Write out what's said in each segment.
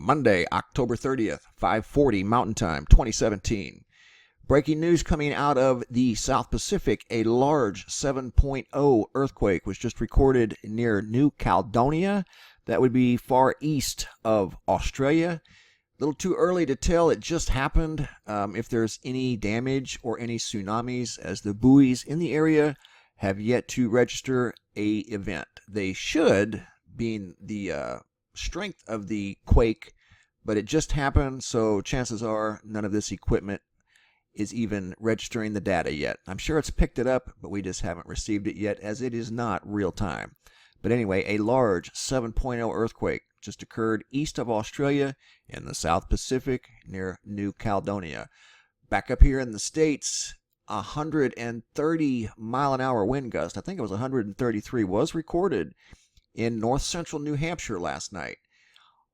Monday, October 30th, 5:40 Mountain Time, 2017. Breaking news coming out of the South Pacific. A large 7.0 earthquake was just recorded near New Caledonia. That would be far east of Australia. A little too early to tell. It just happened. If there's any damage or any tsunamis, as the buoys in the area have yet to register a event. They should, being the strength of the quake, but it just happened, so chances are none of this equipment is even registering the data yet. I'm sure it's picked it up, but we just haven't received it yet, as it is not real time. But anyway, a large 7.0 earthquake just occurred east of Australia in the South Pacific near New Caledonia. Back up here in the States, 130 mile an hour wind gust, I think it was 133, was recorded in north central New Hampshire last night.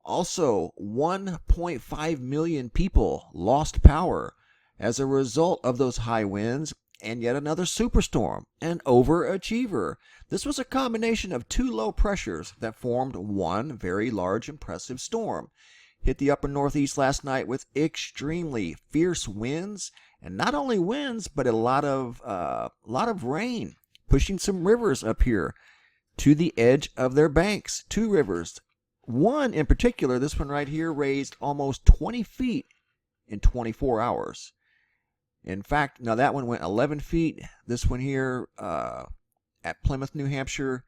Also, 1.5 million people lost power as a result of those high winds, and yet another superstorm, an overachiever. This was a combination of two low pressures that formed one very large, impressive storm. Hit the upper northeast last night with extremely fierce winds, and not only winds, but a lot of rain, pushing some rivers up here to the edge of their banks. Two rivers. One in particular, this one right here, raised almost 20 feet in 24 hours. In fact, now that one went 11 feet. This one here at Plymouth, New Hampshire,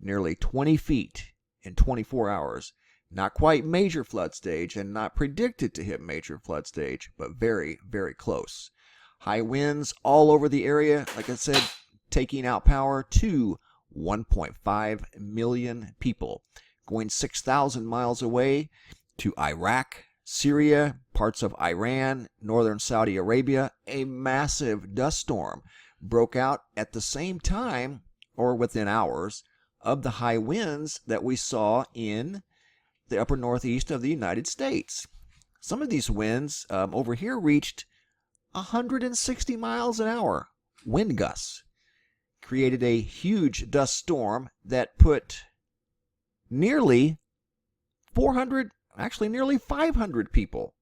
nearly 20 feet in 24 hours. Not quite major flood stage and not predicted to hit major flood stage, but very, very close. High winds all over the area, like I said, taking out power to 1.5 million people, going 6,000 miles away to Iraq, Syria, parts of Iran, northern Saudi Arabia. A massive dust storm broke out at the same time, or within hours, of the high winds that we saw in the upper northeast of the United States. Some of these winds over here reached 160 miles an hour. Wind gusts created a huge dust storm that put nearly 500 people,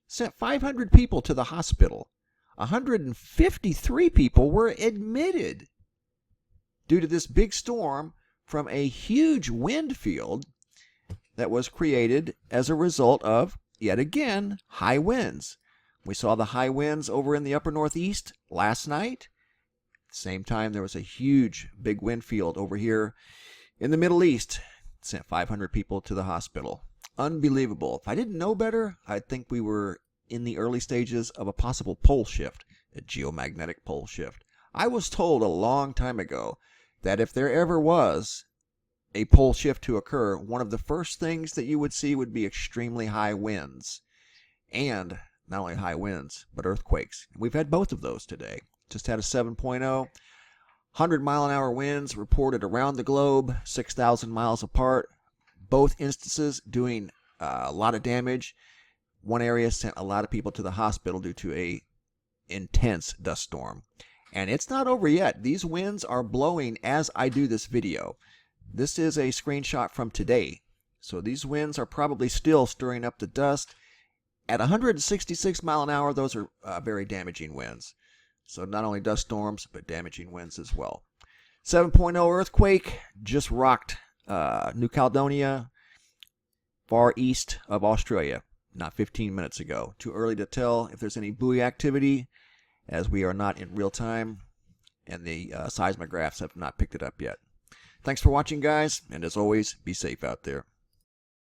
sent 500 people to the hospital. 153 people were admitted due to this big storm from a huge wind field that was created as a result of, yet again, high winds. We saw the high winds over in the upper northeast last night. At the same time, there was a huge big wind field over here in the Middle East. Sent 500 people to the hospital. Unbelievable. If I didn't know better, I'd think we were in the early stages of a possible pole shift, a geomagnetic pole shift. I was told a long time ago that if there ever was a pole shift to occur, one of the first things that you would see would be extremely high winds. And not only high winds, but earthquakes. We've had both of those today. Just had a 7.0. 100 mile an hour winds reported around the globe, 6,000 miles apart. Both instances doing a lot of damage. One area sent a lot of people to the hospital due to a intense dust storm. And it's not over yet. These winds are blowing as I do this video. This is a screenshot from today. So these winds are probably still stirring up the dust. At 166 mile an hour, those are very damaging winds. So not only dust storms, but damaging winds as well. 7.0 earthquake just rocked New Caledonia, far east of Australia, not 15 minutes ago. Too early to tell if there's any buoy activity, as we are not in real time, and the seismographs have not picked it up yet. Thanks for watching, guys, and as always, be safe out there.